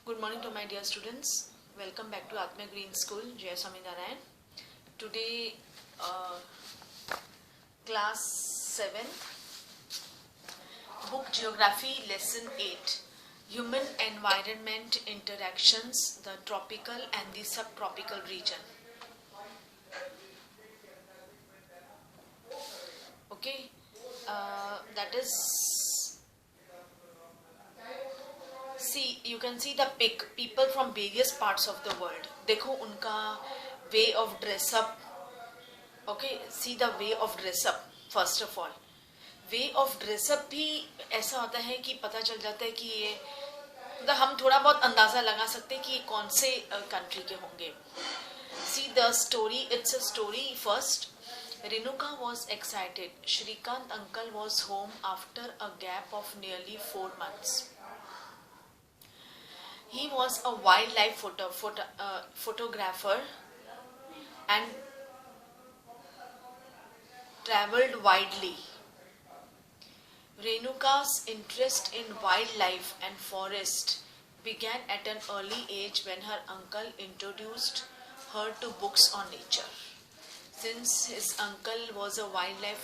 Good morning to my dear students. Welcome back to Atma Green School, Jaya Swami Narayan. Today, class 7, book Geography, lesson 8, Human Environment Interactions, the Tropical and the Subtropical Region. Okay, that is, see, you can see the pic, people from various parts of the world. देखो उनका way of dress up. Okay, see the way of dress up first of all. Way of dress up भी ऐसा होता है कि पता चल जाता है कि ये मतलब हम थोड़ा बहुत अंदाजा लगा सकते हैं कि ये कौन से कंट्री के होंगे. See the story, it's a story first. Renuka was excited. Shrikant uncle was home after a gap of nearly 4 months. He was a wildlife photographer and traveled widely. Renuka's interest in wildlife and forest began at an early age when her uncle introduced her to books on nature. Since his uncle was a wildlife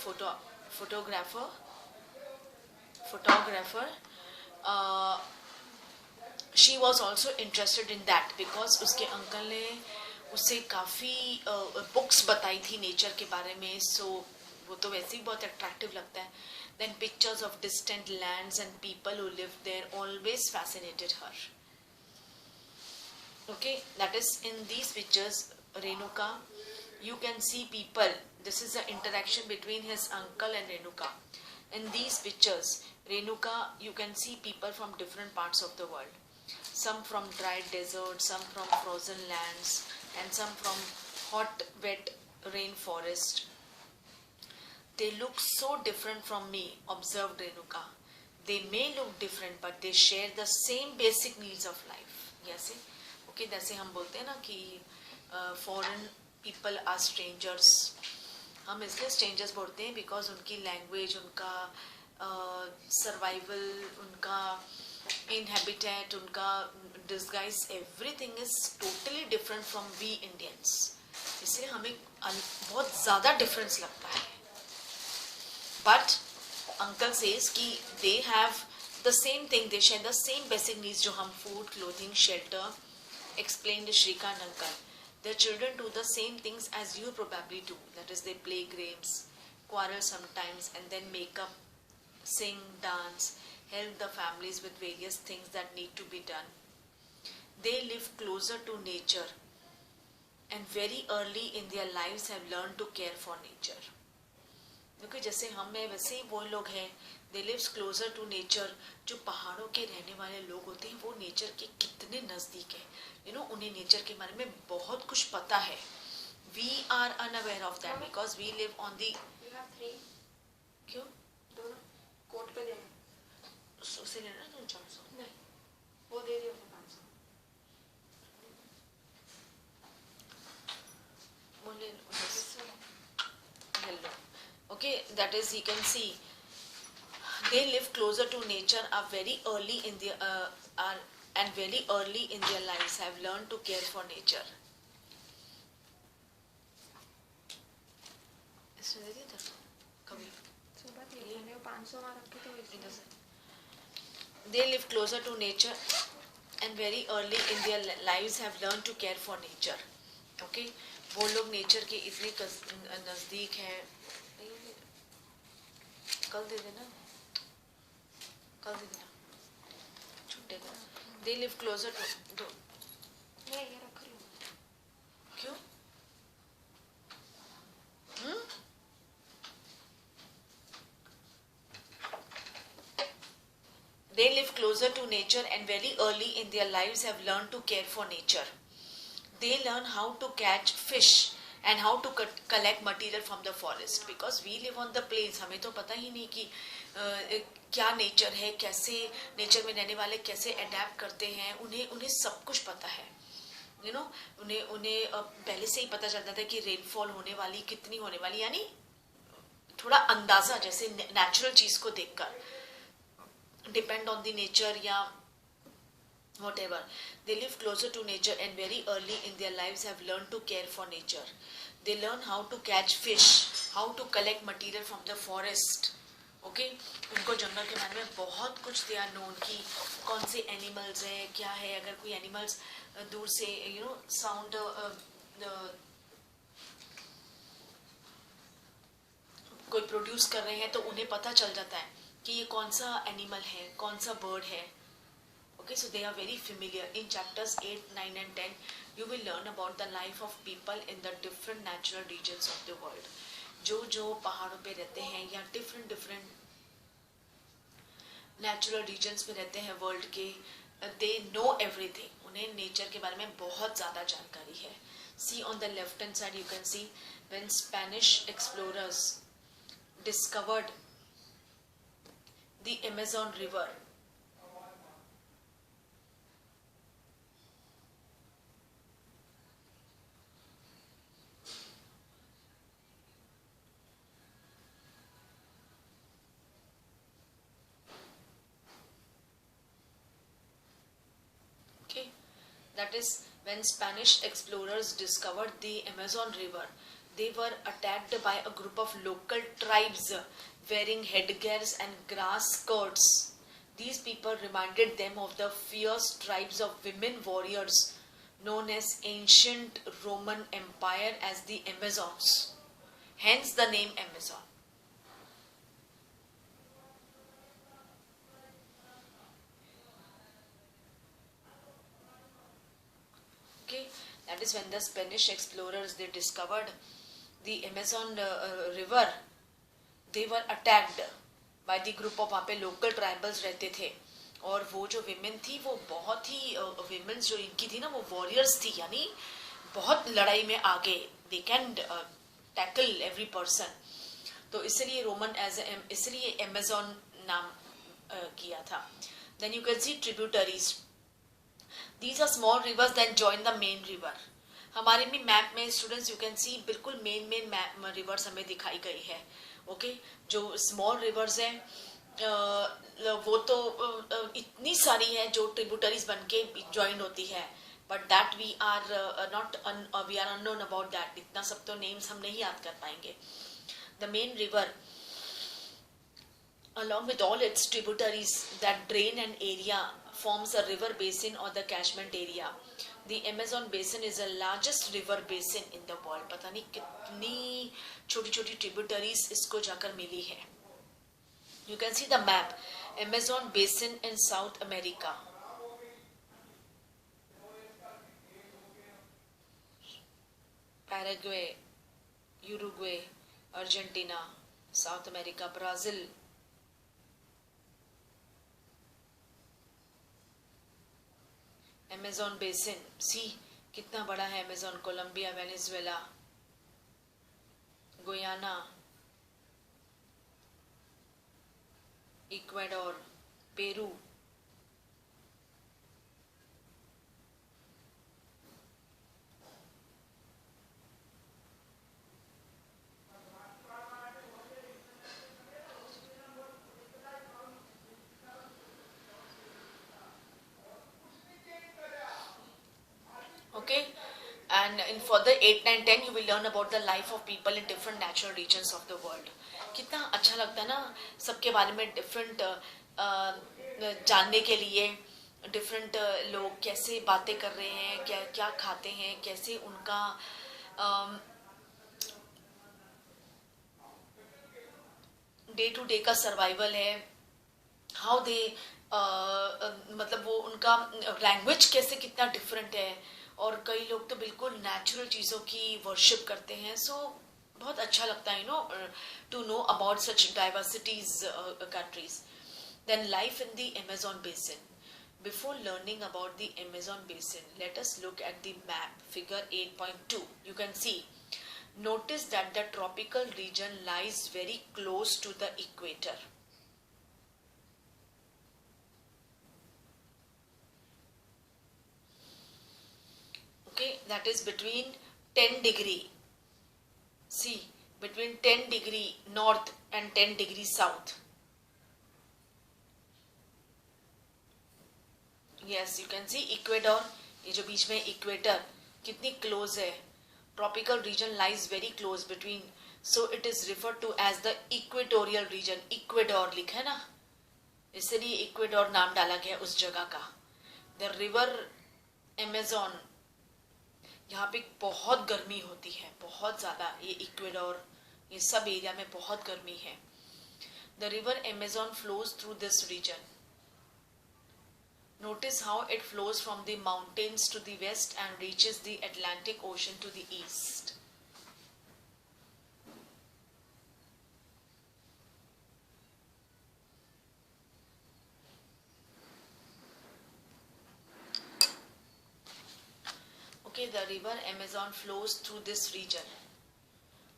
photographer, she was also interested in that because उसके uncle ने उसे काफ़ी books बताई थी nature के बारे में. सो वो तो वैसे ही बहुत अट्रैक्टिव लगता है. Then pictures of distant lands and people who lived there always fascinated her. Okay, that is in these pictures, Renuka, you can see people. This is the interaction between his uncle and Renuka. In these pictures, Renuka, you can see people from different parts of the world. Some from dry deserts, some from frozen lands, and some from hot, wet rainforest. They look so different from me, observed Renuka. They may look different, but they share the same basic needs of life. Yes, okay, जैसे हम बोलते हैं ना कि foreign people are strangers. हम इसलिए strangers बोलते हैं because उनकी language, उनका survival, उनका inhabitat, उनका disguise, everything is totally different from we Indians. इसलिए हमें बहुत ज़्यादा difference लगता है. But uncle says कि they have the same thing, they share the same basic needs जो हम food, clothing, shelter, explained Shrikant uncle. Their children do the same things as you probably do. That is, they play games, quarrel sometimes, and then make up, sing, dance, help the families with various things that need to be done. They live closer to nature and very early in their lives have learned to care for nature. क्योंकि जैसे हम में वैसे ही वो लोग हैं, they live closer to nature. जो पहाड़ों के रहने वाले लोग होते हैं वो नेचर के कितने नज़दीक हैं. You know, उन्हें नेचर के बारे में बहुत कुछ पता है. We are unaware of that because we live on the. You have 3. क्यों? दोनों कोट पे देना. उसे लेना तुम 400. नहीं, वो दे दिया 500. वो ले लो. Okay, that is, you can see they live closer to nature, are very early in their and very early in their lives have learned to care for nature. इसमें दे दिया था कभी. सुबह मैंने 500 मार रखे थे इधर से. They live closer to nature and very early in their lives have learned to care for nature. Okay, वो लोग नेचर के इतने नज़दीक हैं. कल दे देना, कल दे देना, छूटेगा. They live closer to. मैं ये रख रही हूँ. क्यों? They live closer to nature and very early in their lives have learned to care for nature. They learn how to catch fish and how to collect material from the forest because we live on the plains. हमें तो पता ही नहीं कि क्या nature है, कैसे nature में रहने वाले कैसे अडेप्ट करते हैं. उन्हें सब कुछ पता है. You know, उन्हें पहले से ही पता चलता था कि रेनफॉल होने वाली, कितनी होने वाली, यानी थोड़ा अंदाजा जैसे नेचुरल चीज को देखकर डिपेंड ऑन द नेचर या whatever. They live closer to nature and very early in their lives have learned to care for nature. They learn how to catch fish, how to collect material from the forest. Okay उनको जंगल के बारे में बहुत कुछ they are known कि कौन से animals है, क्या है, अगर कोई एनिमल्स दूर से साउंड कोई प्रोड्यूस कर रहे हैं तो उन्हें पता चल जाता है कि ये कौन सा एनिमल है, कौन सा बर्ड है. Okay, so they are very familiar. In chapters 8, 9 and 10, you will learn about the life of people in the different natural regions of the world. जो पहाड़ों पे रहते हैं या different natural regions में रहते हैं world के, they know everything. उन्हें nature के बारे में बहुत ज़्यादा जानकारी है. See on the left hand side you can see when Spanish explorers discovered the Amazon River. That is when Spanish explorers discovered the Amazon River. They were attacked by a group of local tribes wearing headgears and grass skirts. These people reminded them of the fierce tribes of women warriors known as ancient Roman Empire as the Amazons. Hence the name Amazon. That is when the Spanish explorers they discovered the Amazon river. They were attacked by the group of वहाँ पे local tribals रहते थे और वो जो women थी वो बहुत ही women जो इनकी थी ना वो warriors थी, यानी बहुत लड़ाई में आगे. They can tackle every person. तो इसलिए रोमन इसलिए Amazon नाम किया था. Then you can see tributaries. These are small rivers that join the main river. हमारे भी मैप में स्टूडेंट्स यू कैन सी बिल्कुल मेन रिवर्स हमें दिखाई गई है. ओके जो स्मॉल रिवर्स हैं वो तो इतनी सारी है जो ट्रिब्यूटरीज बन के ज्वाइन होती है, but that we are not we are unknown about that. इतना सब तो नेम्स हम नहीं याद कर पाएंगे. The main river along with all its tributaries that drain an area forms a river basin or the catchment area. The Amazon basin is the largest river basin in the world. पता नहीं कितनी छोटी छोटी tributaries इसको जाकर मिली है. You can see the map. Amazon basin in South America. Paraguay, Uruguay, Argentina, South America, Brazil. Amazon basin, सी कितना बड़ा है Amazon. Colombia, Venezuela, Guyana, Ecuador, Peru. Okay, and in further 8, 9, 10 you will learn about the life of people in different natural regions of the world. कितना अच्छा लगता है ना सबके बारे में डिफरेंट जानने के लिए. डिफरेंट लोग कैसे बातें कर रहे हैं, क्या क्या खाते हैं, कैसे उनका डे टू डे का सर्वाइवल है, हाउ दे मतलब वो उनका लैंग्वेज कैसे कितना डिफरेंट है. और कई लोग तो बिल्कुल नेचुरल चीज़ों की वर्शिप करते हैं. सो बहुत अच्छा लगता है to know about such diversities countries. Then life in the Amazon basin. Before learning about the Amazon basin, let us look at the map, figure 8.2. You can see, notice that the tropical region lies very close to the equator. Okay, that is between 10 degree. See, between 10 degree north and 10 degree south. Yes you can see Ecuador, ये जो बीच में equator कितनी close है, tropical region lies very close between, so it is refer to as the equatorial region, Ecuador लिखा है ना, इसलिए इक्वेडोर नाम डाला गया उस जगह का। द रिवर अमेजोन, यहाँ पे बहुत गर्मी होती है, बहुत ज़्यादा, ये इक्वेडोर ये सब एरिया में बहुत गर्मी है। The river Amazon flows through this region. Notice how it flows from the mountains to the west and reaches the Atlantic Ocean to the east. Okay, the river Amazon flows through this region.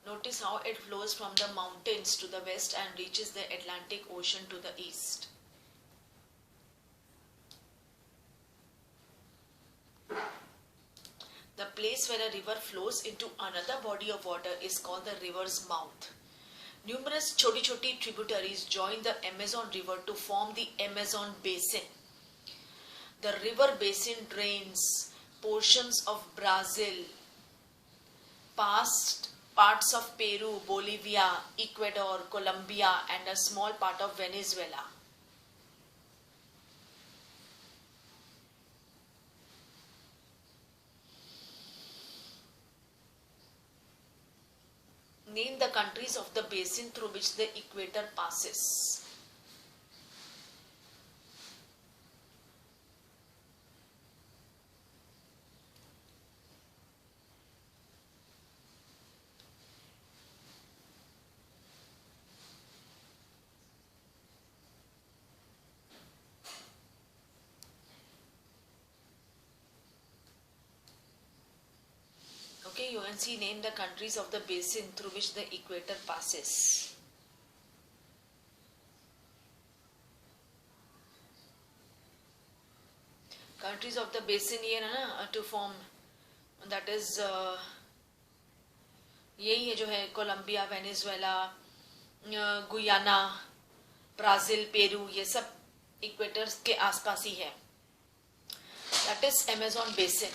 Notice how it flows from the mountains to the west and reaches the Atlantic Ocean to the east. The place where a river flows into another body of water is called the river's mouth. Numerous choti-choti tributaries join the Amazon River to form the Amazon Basin. The river basin drains portions of Brazil, past parts of Peru, Bolivia, Ecuador, Colombia, and a small part of Venezuela. Name the countries of the basin through which the equator passes. Okay, UNC name the countries of the basin through which the equator passes. Countries of the basin ये ना to form, that is यही है जो है, Colombia, Venezuela, Guyana, Brazil, Peru, ये सब equator के आसपास ही है. That is Amazon basin.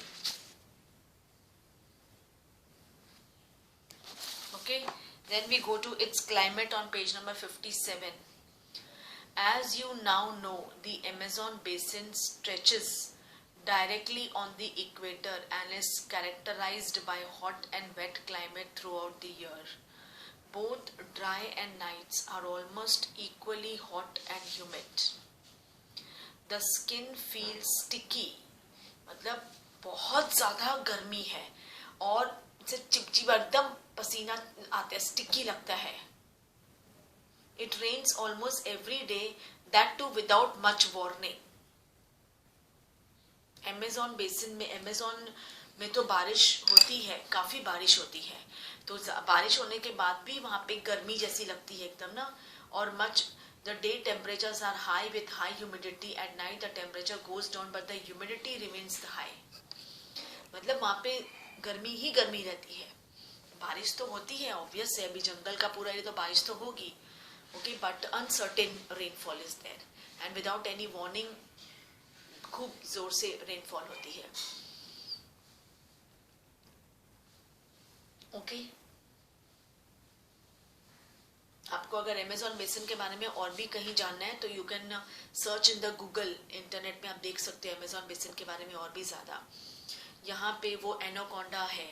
Okay, then we go to its climate on page number 57. As you now know, the Amazon basin stretches directly on the equator and is characterized by hot and wet climate throughout the year. Both dry and nights are almost equally hot and humid. The skin feels sticky, मतलब बहुत ज़्यादा गर्मी है और चिपचिपा एकदम पसीना आता है, स्टिकी लगता है. It rains almost every day, that too without much warning. Amazon basin में, Amazon में तो बारिश होती है, काफी बारिश होती है, तो बारिश होने के बाद भी वहाँ पे गर्मी जैसी लगती है एकदम ना. और the day temperatures are high with high humidity. At night the temperature goes down but the humidity remains high. मतलब वहाँ पे गर्मी ही गर्मी रहती है. बारिश तो होती है, ऑब्वियस है, अभी जंगल का पूरा एरिया तो बारिश तो होगी. Okay, but uncertain rainfall is there and without any warning खूब जोर से रेनफॉल होती है. ओके, आपको अगर अमेजोन बेसिन के बारे में और भी कहीं जानना है तो you can search in the Google, internet में आप देख सकते हैं अमेजोन बेसिन के बारे में और भी ज़्यादा. यहाँ पे वो एनाकोंडा है,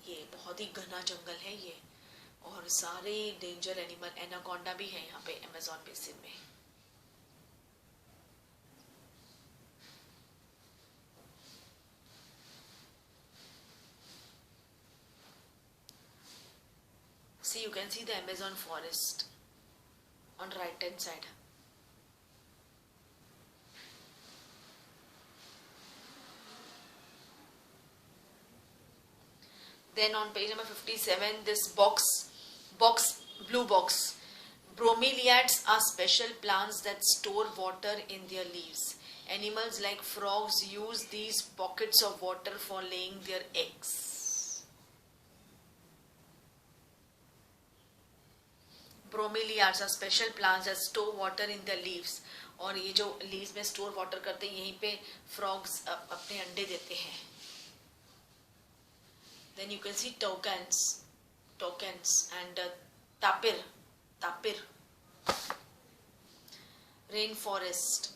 ये बहुत ही घना जंगल है ये, और सारे डेंजर एनिमल, एनाकोंडा भी है यहाँ पे अमेजोन बेसिन में. See, you can see the Amazon forest on right hand side. Then on page number 57, this blue box. Bromeliads are special plants that store water in their leaves. Animals like frogs use these pockets of water for laying their eggs. Bromeliads are special plants that store water in their leaves. और ये जो leaves में store water करते हैं, यहीं पे frogs अपने अंडे देते हैं. Then you can see toucans and tapir. Rainforest.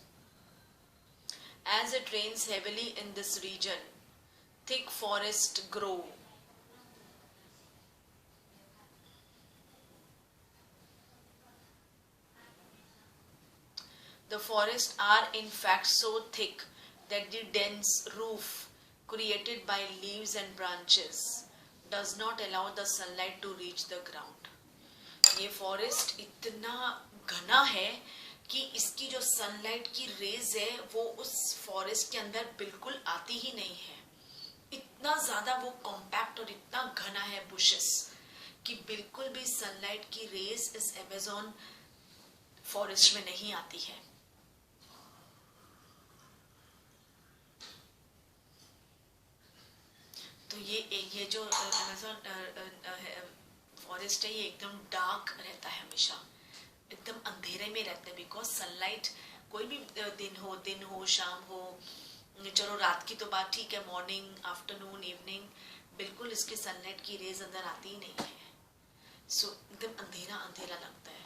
As it rains heavily in this region, thick forests grow. The forests are in fact so thick that the dense roof created by leaves and branches does not allow the sunlight to reach the ground. ये forest इतना घना है कि इसकी जो sunlight की raise है वो उस फॉरेस्ट के अंदर बिल्कुल आती ही नहीं है. इतना ज्यादा वो कॉम्पैक्ट और इतना घना है बुशेस कि बिल्कुल भी सनलाइट की रेज इस अमेज़न फॉरेस्ट में नहीं आती है. तो ये जो अमेज़न फॉरेस्ट है ये एकदम डार्क रहता है, हमेशा एकदम अंधेरे में रहता है. बिकॉज सनलाइट कोई भी दिन हो शाम हो, चलो रात की तो बात ठीक है, मॉर्निंग आफ्टरनून इवनिंग बिल्कुल इसके सनलाइट की रेज अंदर आती ही नहीं है. सो एकदम अंधेरा अंधेरा लगता है.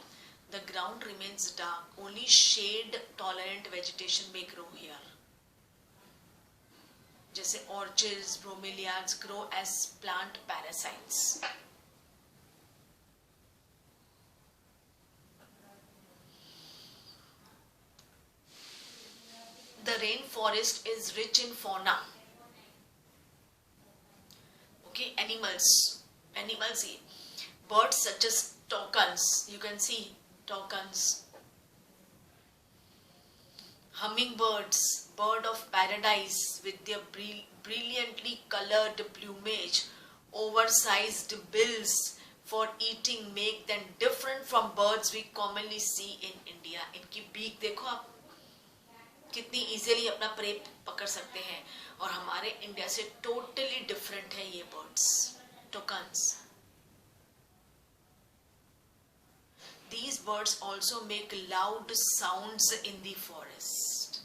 The ground remains dark, only shade tolerant vegetation में ग्रो हियर. जैसे orchids, bromeliads grow as plant parasites. The rainforest is rich in fauna. Okay, animals here. Birds such as toucans, you can see toucans. Hummingbirds, bird of paradise with their brilliantly colored plumage, oversized bills for eating make them different from birds we commonly see in India. इनकी beak देखो आप कितनी easily अपना pray पकड़ सकते हैं, और हमारे इंडिया से टोटली डिफरेंट है ये birds, tokens. These birds also make loud sounds in the forest.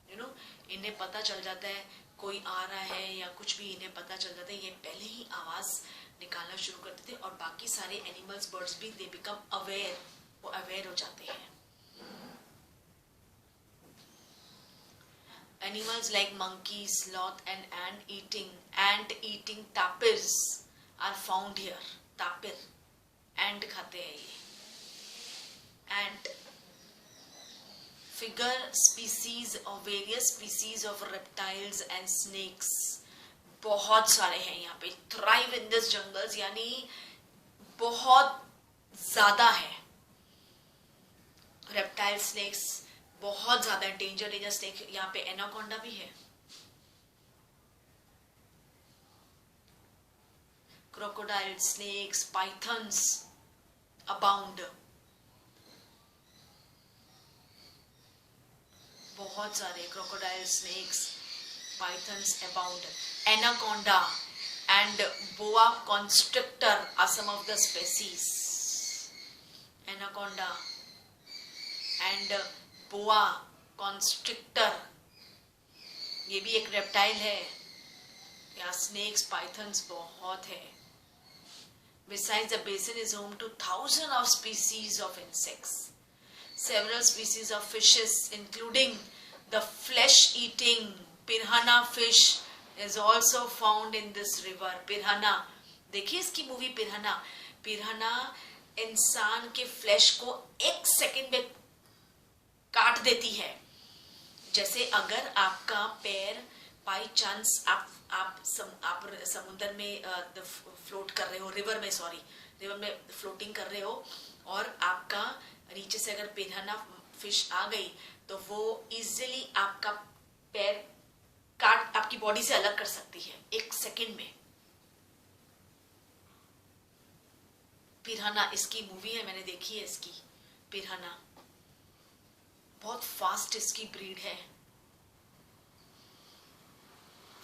You know, इन्हें पता चल जाता है कोई आ रहा है या कुछ भी, इन्हें पता चल जाता है, ये पहले ही आवाज निकालना शुरू करते थे. और बाकी सारे एनिमल्स, बर्ड्स भी दे बिकम अवेयर, वो अवेयर हो जाते हैं. Animals like monkeys, sloth and ant-eating tapirs are found here. Tapir, ant खाते हैं ये. Ant. Figure species of various species of reptiles and snakes. बहुत सारे हैं यहाँ पे. Thrive in this jungles, यानी बहुत ज्यादा है. Reptile snakes बहुत ज्यादा डेंजर स्नेक. यहाँ पे एनाकोंडा भी है, क्रोकोडाइल, स्नेक्स, पाइथन्स अबाउंड. बहुत सारे crocodile, snakes, pythons abound. Anaconda and boa constrictor are some of the species. Anaconda and boa constrictor, ये भी एक रेप्टाइल है. यहाँ स्नेक्स, पाइथन्स बहुत है. Besides, the basin is home to thousands of species of insects. Several species of fishes, including the flesh-eating piranha fish, is also found in this river. Piranha, देखिए इसकी movie पिराना. पिराना इंसान के flash को एक second में काट देती है. जैसे अगर आपका पैर बाई चांस आप समुद्र में फ्लोट कर रहे हो, रिवर में फ्लोटिंग कर रहे हो, और आपका नीचे से अगर पिराना फिश आ गई तो वो इजीली आपका पैर काट आपकी बॉडी से अलग कर सकती है एक सेकंड में. पिराना, इसकी मूवी है, मैंने देखी है इसकी. पिराना बहुत फास्ट इसकी ब्रीड है.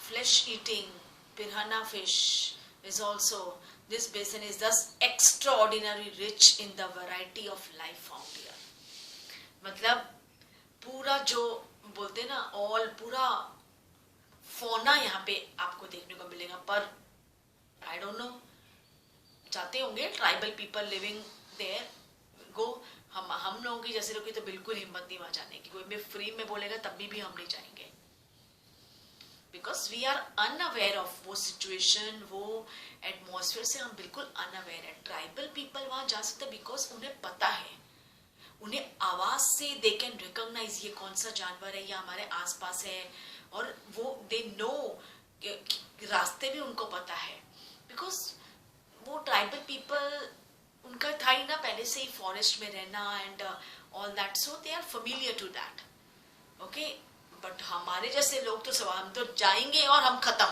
Flesh eating पिराना fish is also, this basin is thus extraordinarily rich in the variety of life found here. मतलब पूरा जो बोलते हैं ना ऑल पूरा फोना यहाँ पे आपको देखने को मिलेगा। पर आई डोंट नो, जाते होंगे ट्राइबल पीपल लिविंग देयर, गो। हम लोगों की जैसे लोग की तो बिल्कुल हिम्मत नहीं वहां जाने की। कोई भी फ्री में बोलेगा तभी भी हम नहीं जाएंगे, because we are unaware of वो सिचुएशन, वो एटमोसफियर से हम बिल्कुल अनअवेयर है। ट्राइबल पीपल वहां जा सकते बिकॉज उन्हें पता है, उन्हें आवाज से दे कैन रिकॉग्नाइज ये कौन सा जानवर है या हमारे आसपास है, और वो दे नो, रास्ते भी उनको पता है, बिकॉज वो ट्राइबल पीपल उनका था ही ना पहले से ही फॉरेस्ट में रहना and all that, so they are familiar to that. Okay, but हमारे जैसे लोग तो सब हम तो जाएंगे और हम खत्म।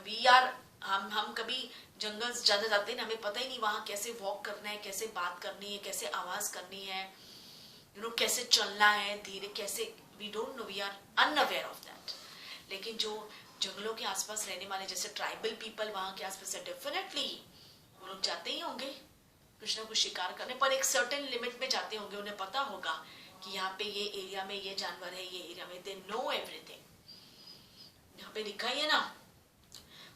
वी आर हम कभी जंगल ज्यादा जाते हैं ना, हमें पता ही नहीं वहां कैसे वॉक करना है, कैसे बात करनी है, कैसे आवाज करनी है, यू नो कैसे चलना है धीरे, कैसे, we don't know, we are unaware of that. लेकिन जो जंगलों के आसपास रहने वाले जैसे ट्राइबल पीपल वहां के आसपास है, डेफिनेटली वो लोग जाते ही होंगे कुछ ना कुछ शिकार करने, पर एक सर्टेन लिमिट में जाते होंगे। उन्हें पता होगा कि यहाँ पे ये एरिया में ये जानवर है, ये एरिया में, दे नो एवरीथिंग। यहाँ पे लिखा ही है ना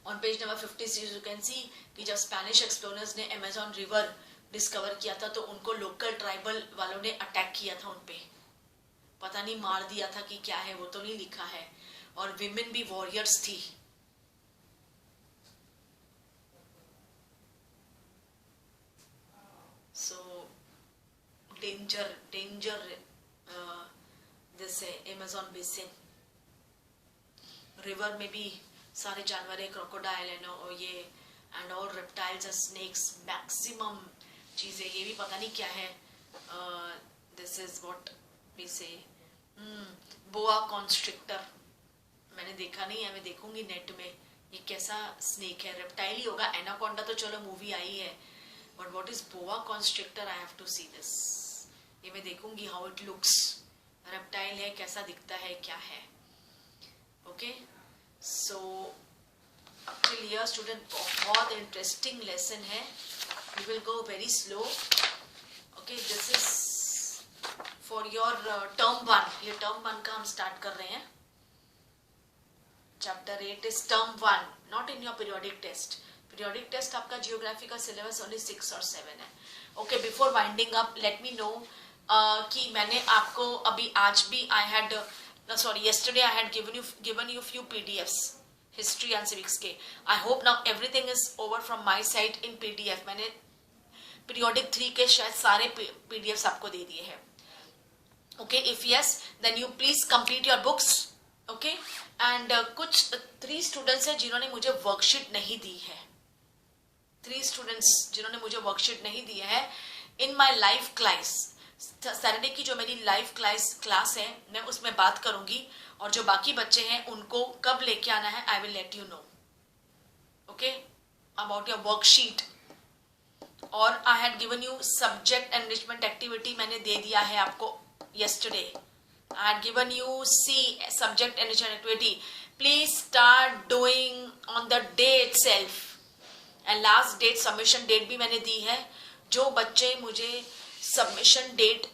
on page number 56, you can सी कि जब स्पेनिश एक्सप्लोरर्स ने अमेजोन रिवर डिस्कवर किया था तो उनको लोकल ट्राइबल वालों ने अटैक किया था उनपे, पता नहीं मार दिया था कि क्या है वो तो नहीं लिखा है, और विमेन भी वॉरियर्स थी। सो डेंजर जैसे अमेजोन बेसिन रिवर में भी सारे जानवर है, क्रोकोडाइल है और ये and all reptiles, snakes, maximum चीजें, ये भी पता नहीं क्या है। दिस इज व्हाट वी से, बोआ कॉन्स्ट्रिक्टर, मैंने देखा नहीं है, मैं देखूंगी नेट में ये कैसा स्नेक है, रेप्टाइल ही होगा। एनाकोंडा तो चलो मूवी आई है, but what is boa constrictor, I have to see this. ये मैं देखूंगी हाउ इट लुक्स, रेप्टाइल है, कैसा दिखता है, क्या है। ओके, सो एक्चुअली स्टूडेंट बहुत इंटरेस्टिंग लेसन है, we will go very slow. Okay, this is for your term 1, ये टर्म 1 का हम स्टार्ट कर रहे हैं। Chapter 8 is term 1, not in your periodic test. Periodic test आपका जियोग्राफी का सिलेबस ओनली 6 और 7 है। Okay, before winding up let me know कि मैंने आपको अभी आज भी I had yesterday I had given you few PDFs, history and civics के। I hope now everything is over from my side in PDF। मैंने periodic 3 के शायद सारे PDFs आपको दे दिए हैं। Okay, if yes, then you please complete your books। Okay, and कुछ 3 students हैं जिन्होंने मुझे वर्कशीट नहीं दी है, 3 स्टूडेंट्स जिन्होंने मुझे वर्कशीट नहीं दी है इन माई लाइव क्लास। सैटरडे की जो मेरी लाइव क्लास है मैं उसमें बात करूंगी, और जो बाकी बच्चे हैं उनको कब लेके आना है I will let you know. Okay, about your worksheet. और I had given you subject enrichment activity, मैंने दे दिया है आपको yesterday। I had given you C, subject enrichment activity, please start doing on the day itself, and last date submission date भी मैंने दी है। जो बच्चे मुझे सबमिशन डेट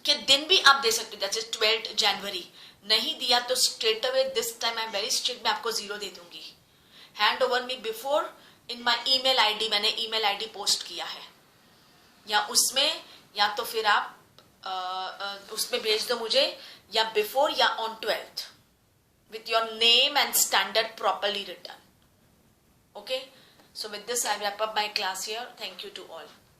के दिन भी आप दे सकते हो, दैट इज 12 जनवरी, नहीं दिया तो straight away this time I am very strict, मैं आपको 0 दे दूंगी। Hand over me before in my email ID, मैंने ईमेल आईडी पोस्ट किया है, या उसमें, या तो फिर आप उसमें भेज दो मुझे, या बिफोर या on 12th with your name and standard properly written। Okay, so with this I wrap up my class here. Thank you to all.